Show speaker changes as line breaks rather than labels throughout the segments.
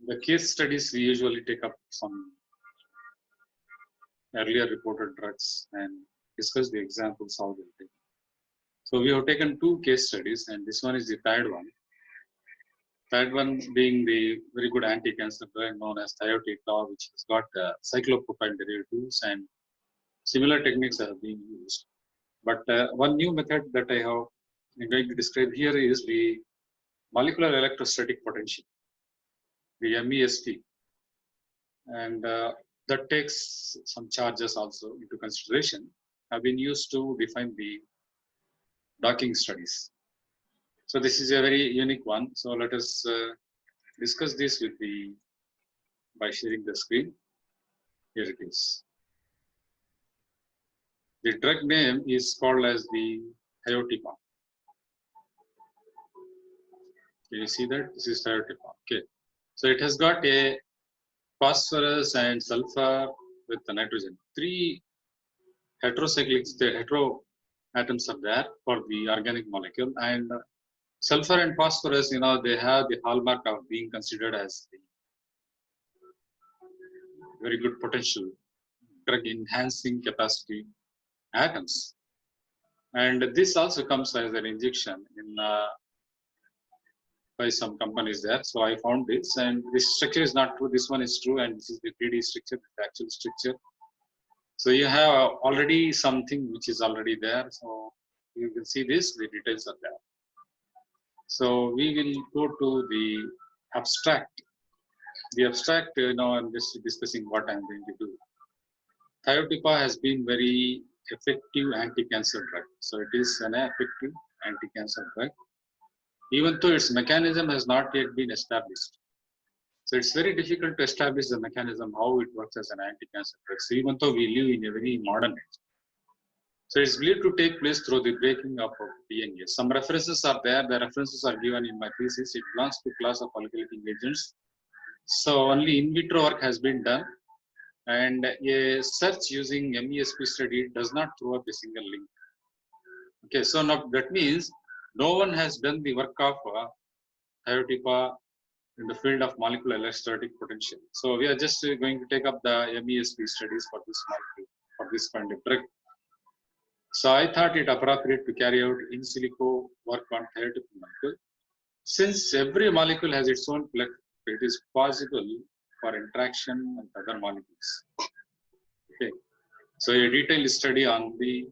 The case studies we usually take up some earlier reported drugs and discuss the examples how they take. So we have taken two case studies, and this one is the third one. Third one being the very good anti-cancer drug known as Thioteca, which has got cyclopropyl derivatives, and similar techniques have been used. But one new method that I'm going to describe here is the molecular electrostatic potential, the MEST, and that takes some charges also into consideration, have been used to define the docking studies. So this is a very unique one. So let us discuss this with by sharing the screen. Here it is. The drug name is called as the Thiotepa. Can you see that? This is Thiotepa. Okay. So it has got a phosphorus and sulfur with the nitrogen. Three heterocyclics, the hetero atoms are there for the organic molecule, and sulfur and phosphorus, they have the hallmark of being considered as the very good potential drug enhancing capacity atoms. And this also comes as an injection in by some companies there. So I found this, and this structure is not true. This one is true, and this is the 3D structure, the actual structure. So you have already something which is already there. So you will see this, the details are there. So we will go to the abstract. The abstract, I'm just discussing what I'm going to do. Thiotepa has been very effective anti-cancer drug. So it is an effective anti-cancer drug, even though its mechanism has not yet been established. So it's very difficult to establish the mechanism, how it works as an anti-cancer drug. So even though we live in a very modern age. So it's believed to take place through the breaking up of DNA. Some references are there. The references are given in my thesis. It belongs to class of alkylating agents. So only in vitro work has been done. And a search using MESP study does not throw up a single link. Okay, so now that means no one has done the work of Thiotepa in the field of molecular electrostatic potential. So we are just going to take up the MESP studies for this molecule, for this kind of drug. So I thought it appropriate to carry out in silico work on Thiotepa molecule. Since every molecule has its own plug, it is possible for interaction with other molecules. Okay, so a detailed study on the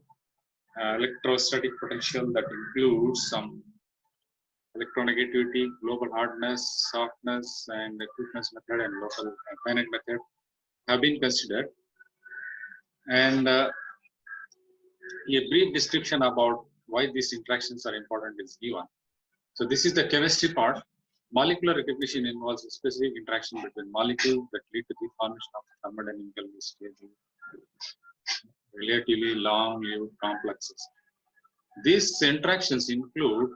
electrostatic potential that includes some electronegativity, global hardness, softness, and quickness method and local finite method have been considered. And a brief description about why these interactions are important is given. So this is the chemistry part. Molecular recognition involves a specific interaction between molecules that lead to the formation of thermodynamically stable, relatively long-lived complexes. These interactions include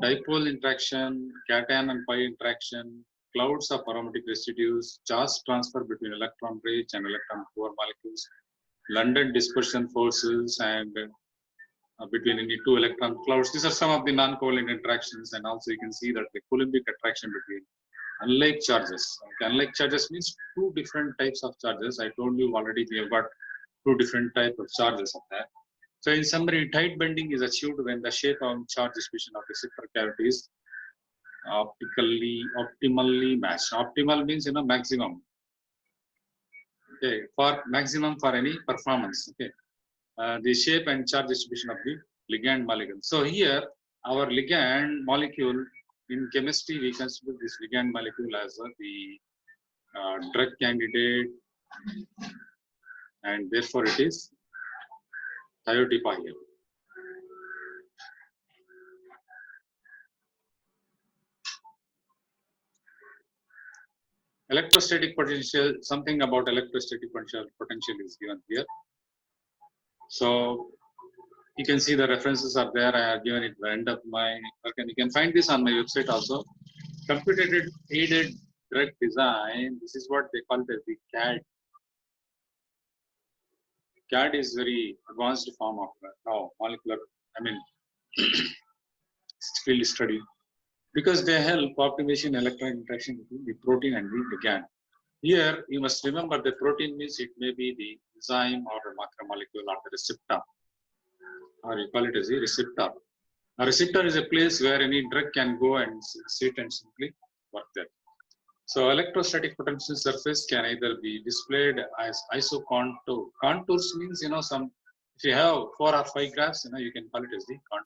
dipole interaction, cation and pi interaction, clouds of aromatic residues, charge transfer between electron-rich and electron-poor molecules, London dispersion forces, and between any two electron clouds. These are some of the non-covalent interactions, and also you can see that the Coulombic attraction between unlike charges. Okay, unlike charges means two different types of charges. I told you already we have got two different types of charges of that. So in summary, tight bending is achieved when the shape of charge distribution of the sector cavities optimally matched. Optimal means maximum. Okay, for maximum for any performance. Okay, the shape and charge distribution of the ligand molecule. So here our ligand molecule in chemistry we consider this ligand molecule as the drug candidate, and therefore it is Thiotepa here. Electrostatic potential, something about electrostatic potential is given here. So you can see the references are there. I have given it at the end of my work, and you can find this on my website also. Computer aided drug design. This is what they call it as the CAD. CAD is very advanced form of molecular, field study. because they help optimization electron interaction between the protein and the ligand. Here, you must remember the protein means it may be the enzyme or a macromolecule or the receptor, or you call it as a receptor. A receptor is a place where any drug can go and sit and simply work there. So electrostatic potential surface can either be displayed as isocontour. Contours means, some, if you have 4 or 5 graphs, you can call it as the contour,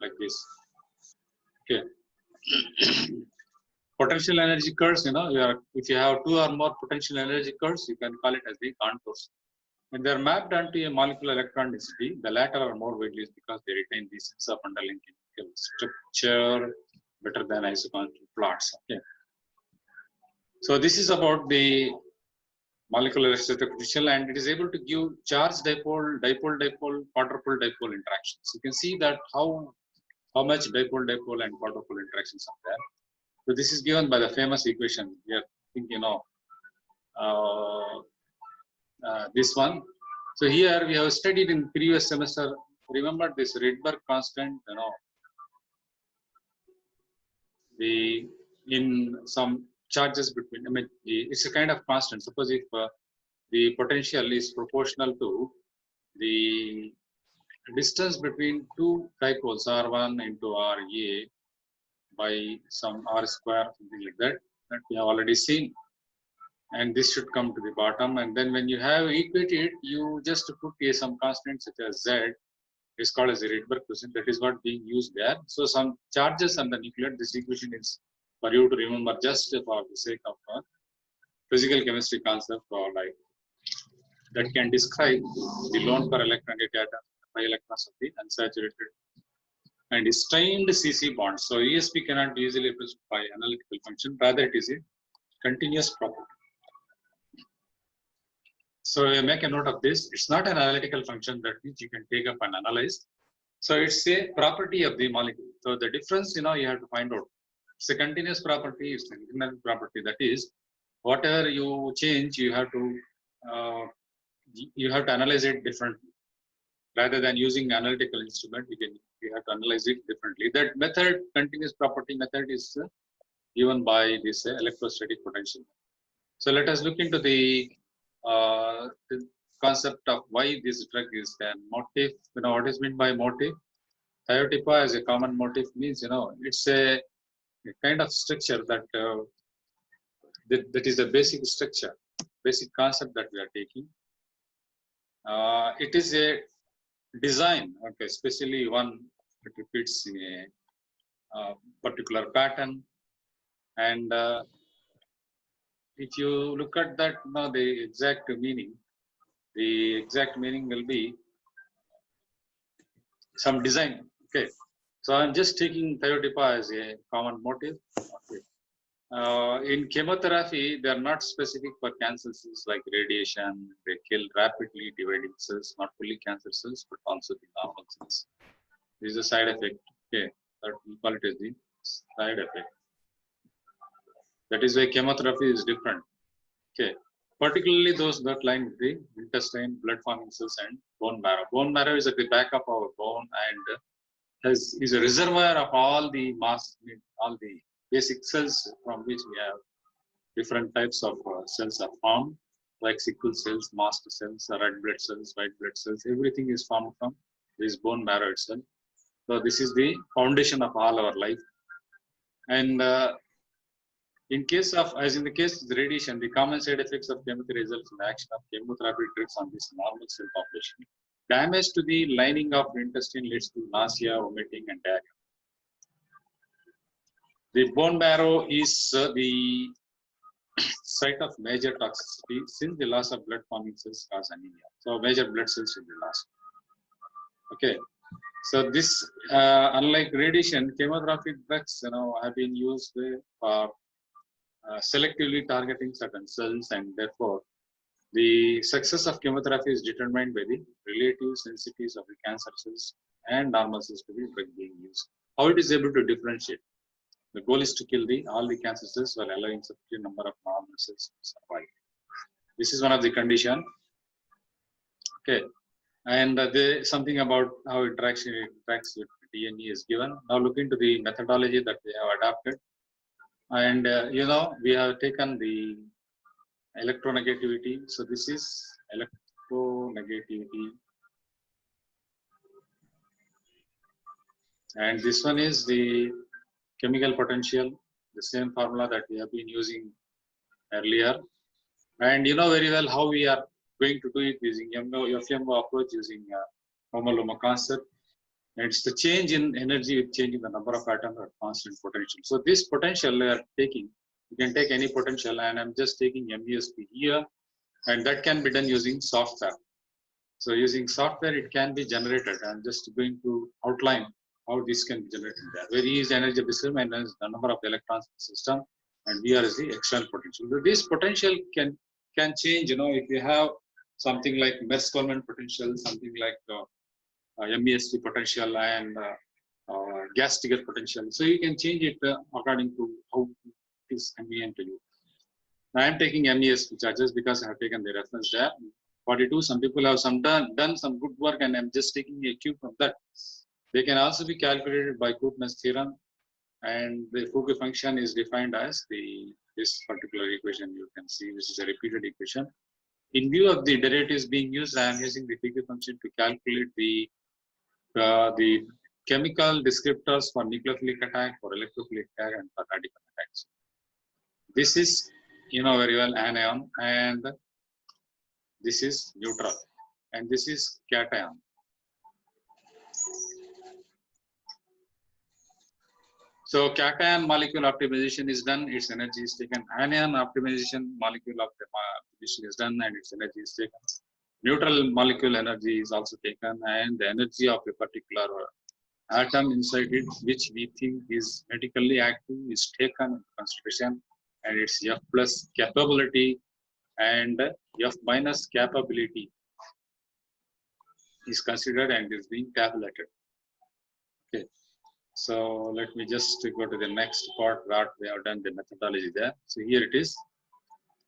like this. Okay. Potential energy curves, if you have 2 or more potential energy curves, you can call it as the contours. When they are mapped onto a molecular electron density, the latter are more widely used because they retain the sense of underlying chemical structure better than isocontour plots. Okay. So this is about the molecular electrostatic potential, and it is able to give charge dipole, dipole, quadrupole dipole interactions. You can see that how much dipole and quadrupole interactions are there. So this is given by the famous equation. We are thinking, this one. So here we have studied in previous semester. Remember this Rydberg constant, in some charges between, it's a kind of constant. Suppose if the potential is proportional to the distance between two dipoles, R1 into RA by some R square, something like that we have already seen. And this should come to the bottom. And then when you have equated, you just put some constant such as Z. It's called as a Rydberg constant. That is what being used there. So some charges on the nuclear, this equation is for you to remember just for the sake of physical chemistry concept, or like that can describe the lone pair electron atom by electrons of the unsaturated and strained CC bonds. So ESP cannot be easily replaced by analytical function. Rather, it is a continuous property. So make a note of this. It's not an analytical function that which you can take up and analyze. So it's a property of the molecule. So the difference, you have to find out. It's a continuous property. It's an internal property. That is, whatever you change, you have to analyze it differently. Rather than using analytical instrument, you have to analyze it differently. That method, continuous property method, is given by this electrostatic potential. So let us look into the concept of why this drug is a motif. What is meant by motif? Thiotypa as a common motif means, it's a kind of structure that is the basic structure, basic concept that we are taking. It is a design, okay, especially one that repeats in a particular pattern. And if you look at that, the exact meaning will be some design. Okay, so I'm just taking thiotypa as a common motive. Okay. In chemotherapy, they are not specific for cancer cells like radiation. They kill rapidly dividing cells, not fully cancer cells, but also the normal cells. This is a side effect. Okay, that we call it as the side effect. That is why chemotherapy is different. Okay, particularly those that line with the intestine, blood forming cells, and bone marrow. Bone marrow is at the back of our bone and is a reservoir of all the all the basic cells from which we have different types of cells are formed, like sickle cells, mast cells, red blood cells, white blood cells. Everything is formed from this bone marrow itself. So this is the foundation of all our life. And in case of, as in the case of the radiation, the common side effects of chemotherapy results in the action of chemotherapy drugs on this normal cell population. Damage to the lining of the intestine leads to nausea, vomiting, and diarrhea. The bone marrow is the site of major toxicity since the loss of blood forming cells cause anemia. So major blood cells will be lost. Okay. So this, unlike radiation, chemotherapy drugs, have been used for selectively targeting certain cells, and therefore the success of chemotherapy is determined by the relative sensitivities of the cancer cells and normal cells to the drug being used. How it is able to differentiate? The goal is to kill all the cancer cells while allowing sufficient number of normal cells to survive. This is one of the condition. Okay, and something about how interaction interacts with TNE is given. Now look into the methodology that we have adopted. And we have taken the electronegativity. So this is electronegativity. And this one is the chemical potential, the same formula that we have been using earlier. And you know very well how we are going to do it using FMO approach, using Homo-Luma concept. And it's the change in energy with change in the number of atoms at constant potential. So this potential we are taking, you can take any potential, and I'm just taking MESP here, and that can be done using software. So using software, it can be generated. I'm just going to outline how this can be generated there. Where E is the energy of the system and the number of the electrons in the system, and VR is the external potential. So this potential can change. If you have something like Merz-Coleman potential, something like MESP potential, and gas-trigger potential. So you can change it according to how it is convenient to you. I am taking MESP charges because I have taken the reference there. 42. Some people have done some good work, and I'm just taking a cube from that. They can also be calculated by Koopman's theorem, and the Foucault function is defined as this particular equation you can see, which is a repeated equation. In view of the derivatives being used, I am using the Foucault function to calculate the chemical descriptors for nucleophilic attack, for electrophilic attack, and for radical attacks. This is, very well, anion, and this is neutral, and this is cation. So cation molecule optimization is done, its energy is taken. Anion optimization molecule optimization is done, and its energy is taken. Neutral molecule energy is also taken, and the energy of a particular atom inside it, which we think is medically active, is taken into consideration, and its F plus capability and F minus capability is considered and is being tabulated. Okay. So let me just go to the next part where we have done the methodology there. So here it is,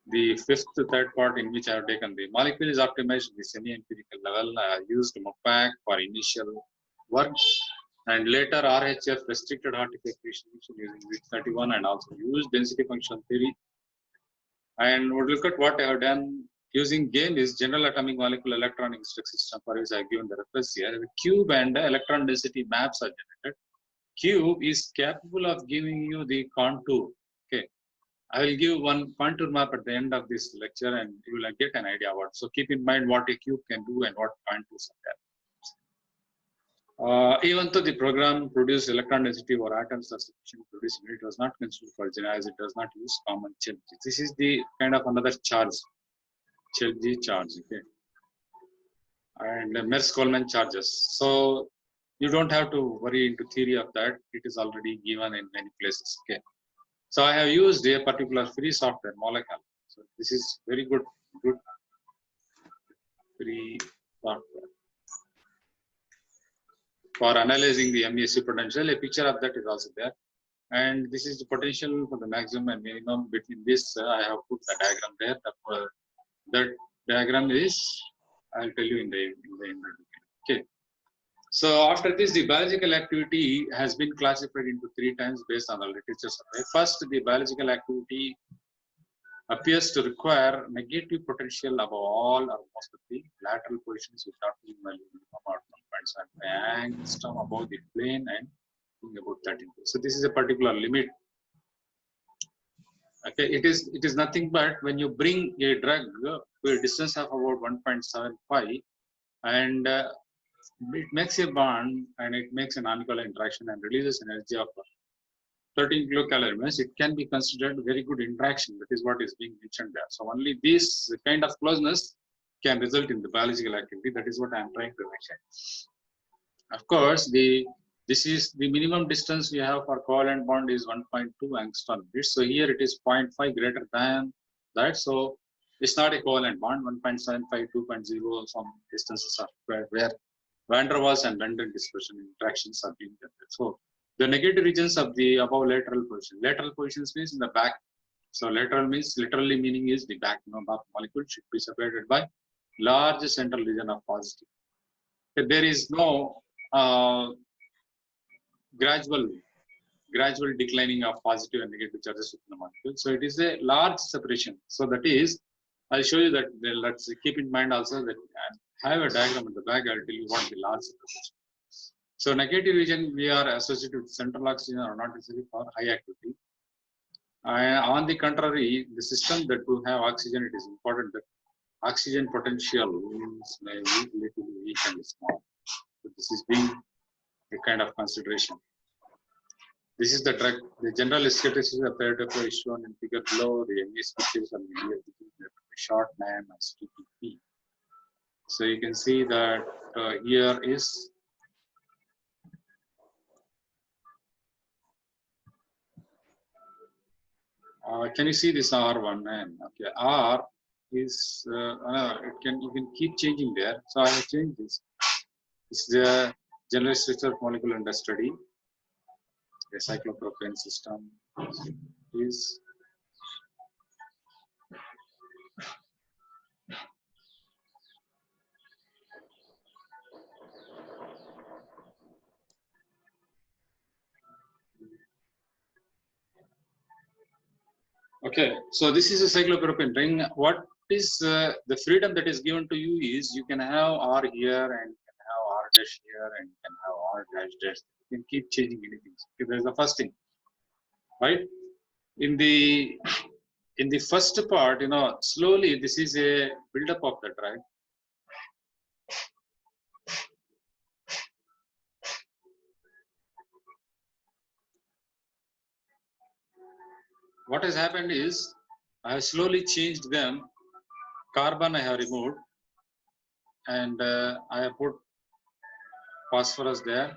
the third part in which I have taken the molecule is optimized at the semi-empirical level. I used MOPAC for initial work, and later RHF, restricted artificial using WIT31, and also used density function theory. And we'll look at what I have done using GAME is general atomic molecular electronic system, for which I have given the reference here. The cube and the electron density maps are generated. Cube is capable of giving you the contour. Okay, I will give one contour map at the end of this lecture, and you will get an idea what. So keep in mind what a cube can do and what contours are there. Even though the program produced electron density or atoms are sufficient to produce it, was not considered for general, as it does not use common Cheldge. This is the kind of another charge, Cheldge charge. Okay, and Merz-Coleman charges. So you don't have to worry into theory of that. It is already given in many places. Okay. So I have used a particular free software, Molekule. So this is very good free software for analyzing the MESP potential. A picture of that is also there. And this is the potential for the maximum and minimum. Between this, I have put the diagram there. That diagram is, I'll tell you in the okay. So after this, the biological activity has been classified into 3 times based on the literature survey. First, the biological activity appears to require negative potential above all or most of the lateral positions without minimum or 1.75 angstrom above the plane and about 13. So this is a particular limit. Okay, it is nothing but when you bring a drug to a distance of about 1.75 and it makes a bond and it makes an non-polar interaction and releases energy of 13 kilocalorie, means it can be considered very good interaction. That is what is being mentioned there. So only this kind of closeness can result in the biological activity. That is what I am trying to mention. Of course, this is the minimum distance we have for covalent bond is 1.2 angstrom. So here it is 0.5 greater than that. So it's not a covalent bond. 1.75, 2.0, some distances are where van der Waals and London dispersion interactions are being done. So the negative regions of the above lateral position. Lateral positions means in the back. So lateral means literally meaning is the back of molecule should be separated by large central region of positive. There is no gradual declining of positive and negative charges within the molecule. So it is a large separation. So that is, I'll show you that. Let's keep in mind also that I have a diagram at the back. I'll tell you what the large separation. So negative region we are associated with central oxygen or not necessarily for high activity. On the contrary, the system that do have oxygen, it is important that oxygen potential may be little weak and small. So this is being a kind of consideration. This is the drug. The general status of the is shown in figure below. The MS pictures are the short name as TTP. So you can see that here is can you see this R1N? Okay, R is you can keep changing there. So I have changed this. This is the general structure of molecule under study. The cyclopropane system is okay. So this is a cyclopropane ring. What is the freedom that is given to you is you can have R here and you can have R dash here and you can have R dash dash. You can keep changing anything. Okay, there's the first thing, right? In the first part, slowly this is a build-up of that, right? What has happened is I have slowly changed them. Carbon I have removed, and I have put phosphorus there,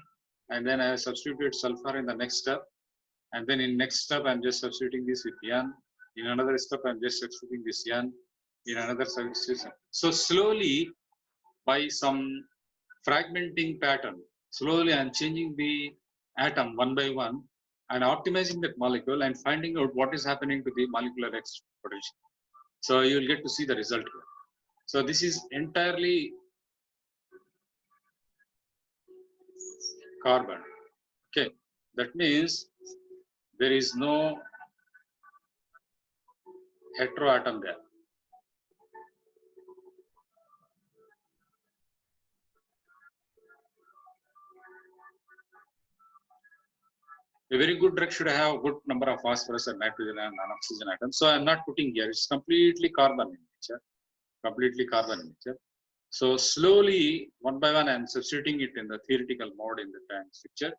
and then I have substituted sulfur in the next step, and then in next step I'm just substituting this with N. In another step I'm just substituting this N. In another substitution. So slowly, by some fragmenting pattern, slowly I'm changing the atom one by one and optimizing that molecule and finding out what is happening to the molecular X potential. So you will get to see the result here. So this is entirely carbon. Okay, that means there is no heteroatom there. A very good drug should have a good number of phosphorus and nitrogen and oxygen atoms. So I'm not putting here, it's completely carbon in nature. Completely carbon in nature. So slowly, one by one, I'm substituting it in the theoretical mode in the time structure,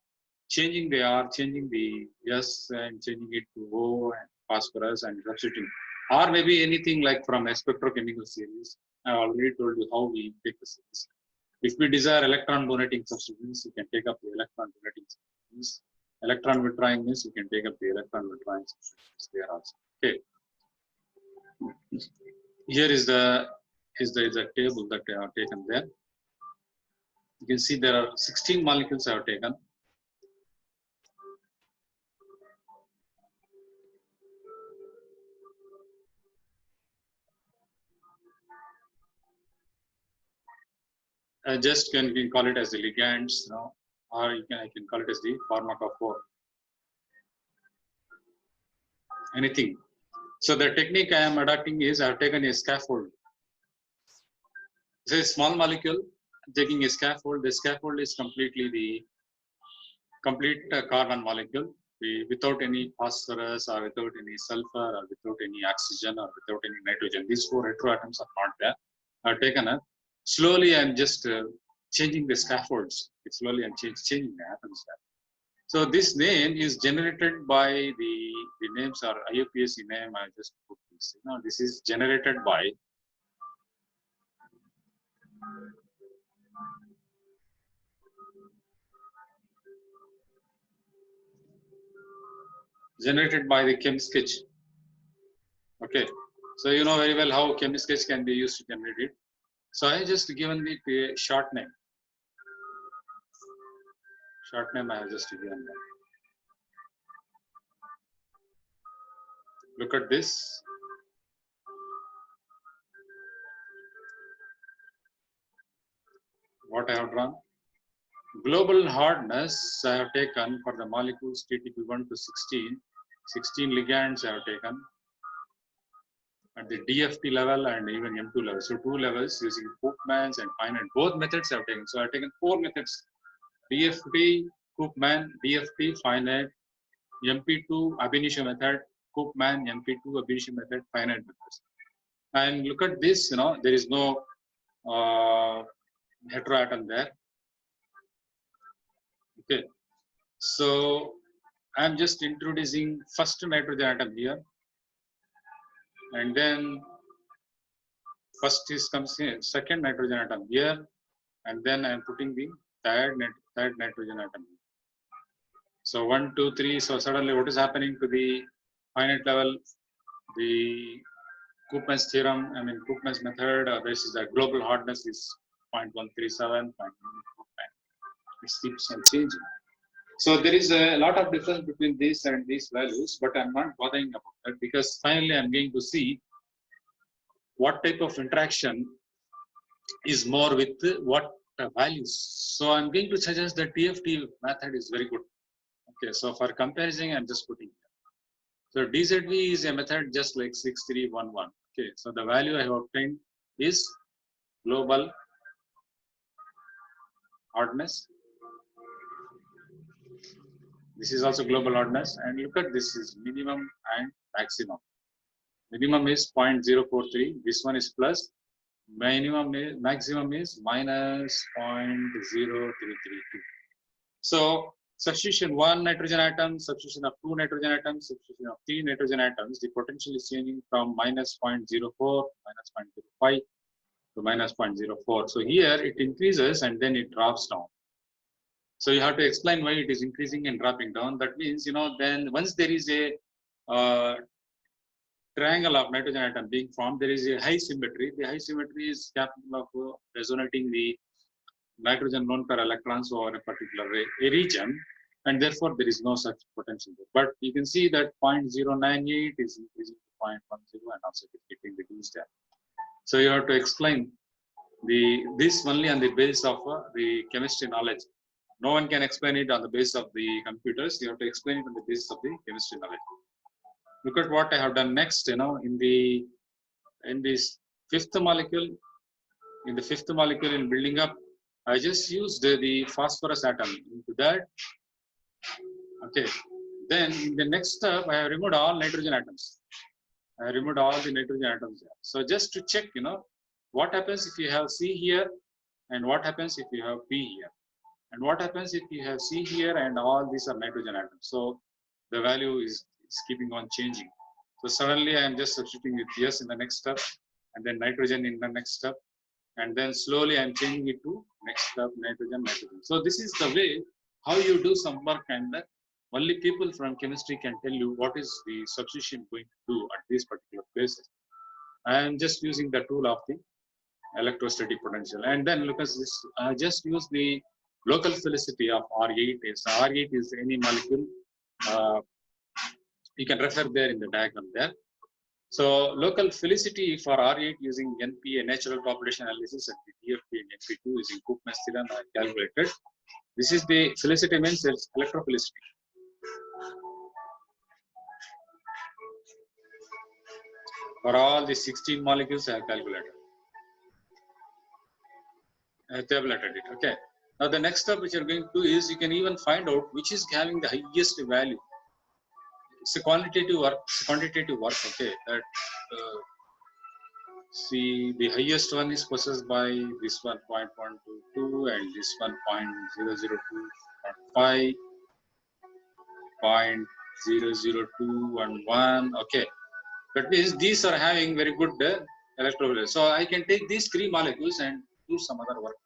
changing the R, changing the S, and changing it to O and phosphorus and substituting. Or maybe anything like from a spectrochemical series. I already told you how we take the series. If we desire electron donating substituents, you can take up the electron donating substituents. Electron withdrawing means you can take up the electron withdrawing substituents there also. Okay. Here is the table that I have taken there. You can see there are 16 molecules I have taken. Just can call it as the ligands, or I can call it as the pharmacophore. Anything. So the technique I am adopting is I have taken a scaffold. It's a small molecule, taking a scaffold. The scaffold is completely the complete carbon molecule without any phosphorus or without any sulfur or without any oxygen or without any nitrogen. These four heteroatoms are not there. I've taken a slowly. I'm just changing the scaffolds. Slowly I'm changing the atoms there. So this name is generated by the names are IUPAC name. I just put this. This is generated by the ChemSketch. Okay, so you know very well how ChemSketch can be used to generate it. So I just given it a short name. Short name I have just given that. Look at this. What I have drawn. Global hardness I have taken for the molecules TTP1 to 16. 16 ligands I have taken at the DFT level and even M2 level. So 2 levels using Koopmans and finite. Both methods I have taken. So I have taken 4 methods: DFT, Koopman, DFT, finite, MP2, ab initio method, Koopman, MP2, ab initio method, finite methods. And look at this, there is no heteroatom there. Okay, so I'm just introducing first nitrogen atom here, and then first is comes here, second nitrogen atom here, and then I'm putting the third nitrogen atom. So 1, 2, 3. So suddenly, what is happening to the finite level? The Koopman's theorem, Koopman's method. This is the global hardness is 0.137, 0.149. It keeps on changing. So there is a lot of difference between this and these values, but I'm not bothering about that because finally I'm going to see what type of interaction is more with what values. So I'm going to suggest that TFT method is very good. Okay, so for comparison, I'm just putting here. So DZV is a method just like 6311. Okay, so the value I have obtained is global hardness. This is also global hardness, and look at this is minimum and maximum. Minimum is 0.043. This one is plus. Maximum is minus 0.0332. So substitution 1 nitrogen atom, substitution of 2 nitrogen atoms, substitution of 3 nitrogen atoms, the potential is changing from minus 0.04, minus 0.05 to minus 0.04. So here it increases and then it drops down. So you have to explain why it is increasing and dropping down. That means, then once there is a triangle of nitrogen atom being formed, there is a high symmetry. The high symmetry is capable of resonating the nitrogen lone pair electrons over a particular region, and therefore there is no such potential there. But you can see that 0.098 is increasing to 0.10 and also getting reduced there. So you have to explain this only on the basis of the chemistry knowledge. No one can explain it on the basis of the computers. You have to explain it on the basis of the chemistry knowledge. Look at what I have done next. In this fifth molecule, in building up, I just used the phosphorus atom into that. Okay. Then in the next step, I have removed all nitrogen atoms. I have removed all the nitrogen atoms there. So just to check, what happens if you have C here, and what happens if you have P here, and what happens if you have C here and all these are nitrogen atoms. So the value is keeping on changing. So suddenly I am just substituting with yes in the next step, and then nitrogen in the next step, and then slowly I'm changing it to next step nitrogen. So this is the way how you do some work, and only people from chemistry can tell you what is the substitution going to do at these particular places. I am just using the tool of the electrostatic potential, and then look at this. I just use the local felicity of R8. R8 is any molecule. You can refer there in the diagram there. So local felicity for R8 using NP, a natural population analysis, and the DFT and NP2 using Koopman's theorem are calculated. This is the felicity means it's electrophilicity. For all the 16 molecules I have calculated. I have tabulated it. Okay. Now the next step which you're going to do is you can even find out which is having the highest value. It's a quantitative work. Okay. That see the highest one is possessed by this one 0.122 and this one 0.002.5, 0.00211. Okay. That means these are having very good electrophilicity. So I can take these 3 molecules and do some other work.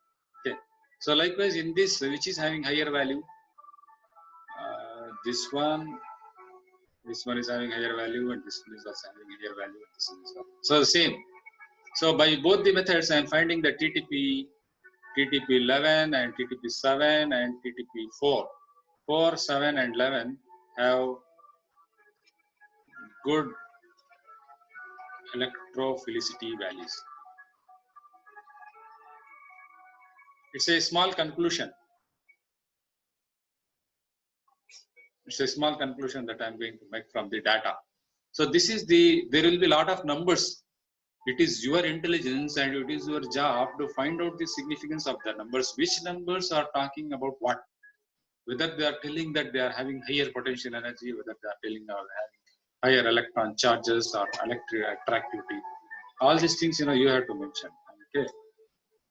Okay. So likewise in this, which is having higher value, this one is having higher value, and this one is also having higher value, and this one is also. So the same. So by both the methods, I am finding that TTP11 and TTP7 and TTP4, 4, 7, and 11 have good electrophilicity values. It's a small conclusion. It's a small conclusion that I'm going to make from the data. So this is the, there will be a lot of numbers. It is your intelligence and it is your job to find out the significance of the numbers. Which numbers are talking about what? Whether they are telling that they are having higher potential energy, whether they are telling they are having higher electron charges or electric attractivity. All these things, you have to mention. Okay.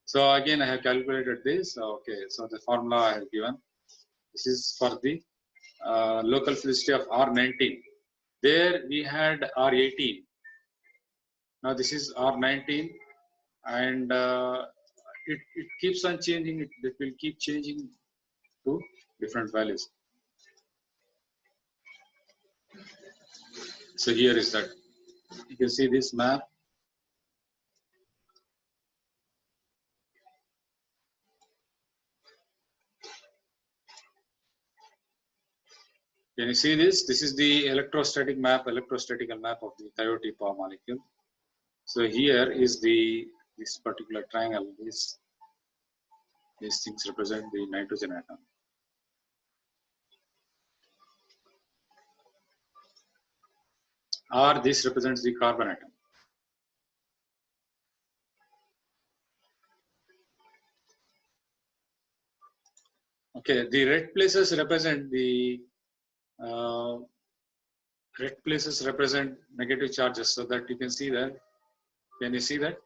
So again, I have calculated this. Okay. So the formula I have given. This is for the local velocity of R19. There we had R18. Now this is R19, and it keeps on changing. It will keep changing to different values. So here is that. You can see this map. Can you see this? This is the electrostatic map, electrostatical map of the thioate molecule. So here is this particular triangle. These things represent the nitrogen atom. Or this represents the carbon atom. Okay, the red places represent the negative charges, so that you can see that. Can you see that?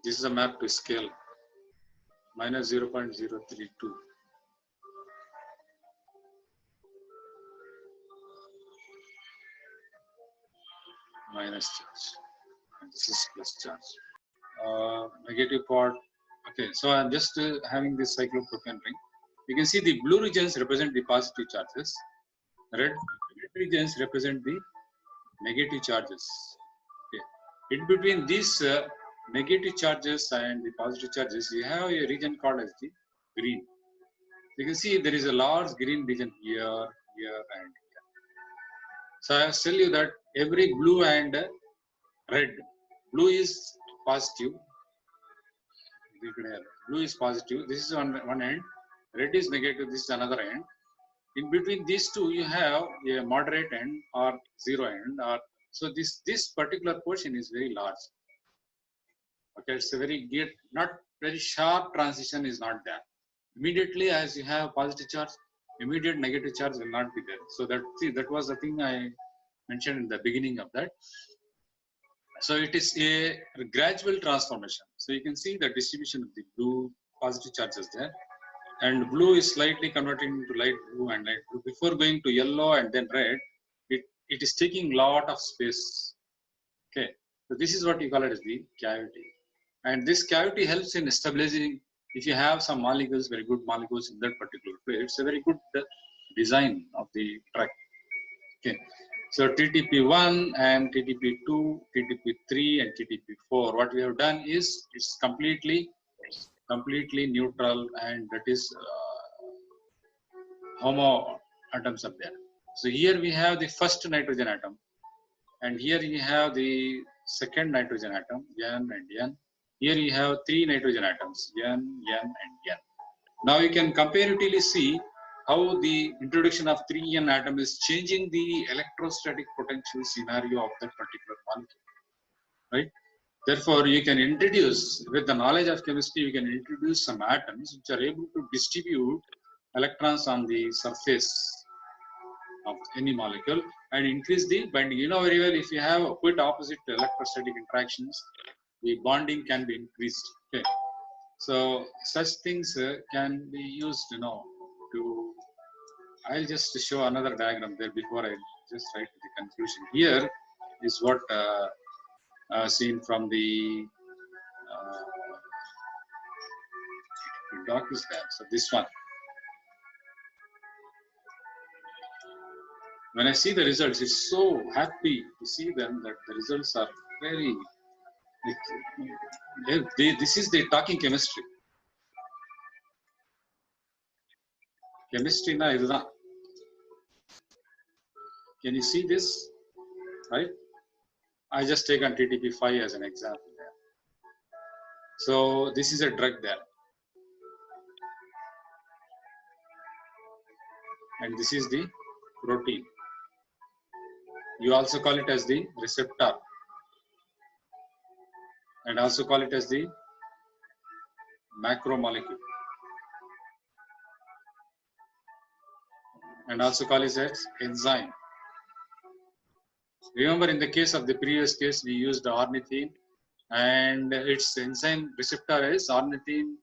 This is a map to scale. Minus 0.032. Minus charge. And this is plus charge. Negative part. Okay, so I'm just having this cyclopropane ring. You can see the blue regions represent the positive charges. Red regions represent the negative charges. Okay. In between these negative charges and the positive charges, you have a region called as the green. You can see there is a large green region here, here, and here. So I tell you that every blue and red, blue is positive. Blue is positive. This is on one end. Red is negative. This is another end. In between these two, you have a moderate end or zero end. Or so this particular portion is very large. Okay, it's a very not very sharp transition is not there. Immediately as you have positive charge, immediate negative charge will not be there. So that was the thing I mentioned in the beginning of that. So it is a gradual transformation. So you can see the distribution of the blue positive charges there, and blue is slightly converting to light blue and light blue before going to yellow and then red. It is taking lot of space. Okay, so this is what you call it as the cavity, and this cavity helps in stabilizing. If you have some molecules, very good molecules in that particular place, it's a very good design of the track. Okay. So TTP1 and TTP2, TTP3 and TTP4, what we have done is it's completely neutral, and that is homo atoms up there. So here we have the first nitrogen atom, and here you have the second nitrogen atom, N and N. Here you have three nitrogen atoms, N, N, and N. Now you can comparatively see how the introduction of 3N atom is changing the electrostatic potential scenario of that particular molecule, right? Therefore, you can introduce, with the knowledge of chemistry, you can introduce some atoms which are able to distribute electrons on the surface of any molecule and increase the binding. You know very well, if you have quite opposite electrostatic interactions, the bonding can be increased. Okay. So such things can be used, to. I'll just show another diagram there before I just write to the conclusion. Here is what seen from the doc is there. So this one. When I see the results, it's so happy to see them that the results are very. This is the talking chemistry. Chemistry na iduna. Can you see this? Right? I just take on TTP5 as an example there. So this is a drug there. and this is the protein. You also call it as the receptor, and also call it as the macromolecule, and also call it as enzyme. Remember, in the case of the previous case, we used ornithine, and its enzyme receptor is ornithine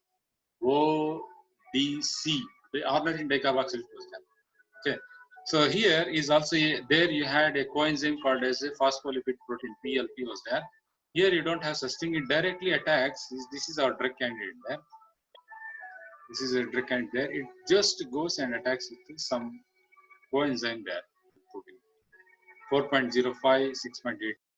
ODC, the ornithine dicarboxyl phosphate. Okay, so here is also there you had a coenzyme called as a phospholipid protein, PLP was there. Here you don't have such thing. It directly attacks. This is our drug candidate there. This is a drug candidate there. It just goes and attacks with some coenzyme there. 4.05, 6.8.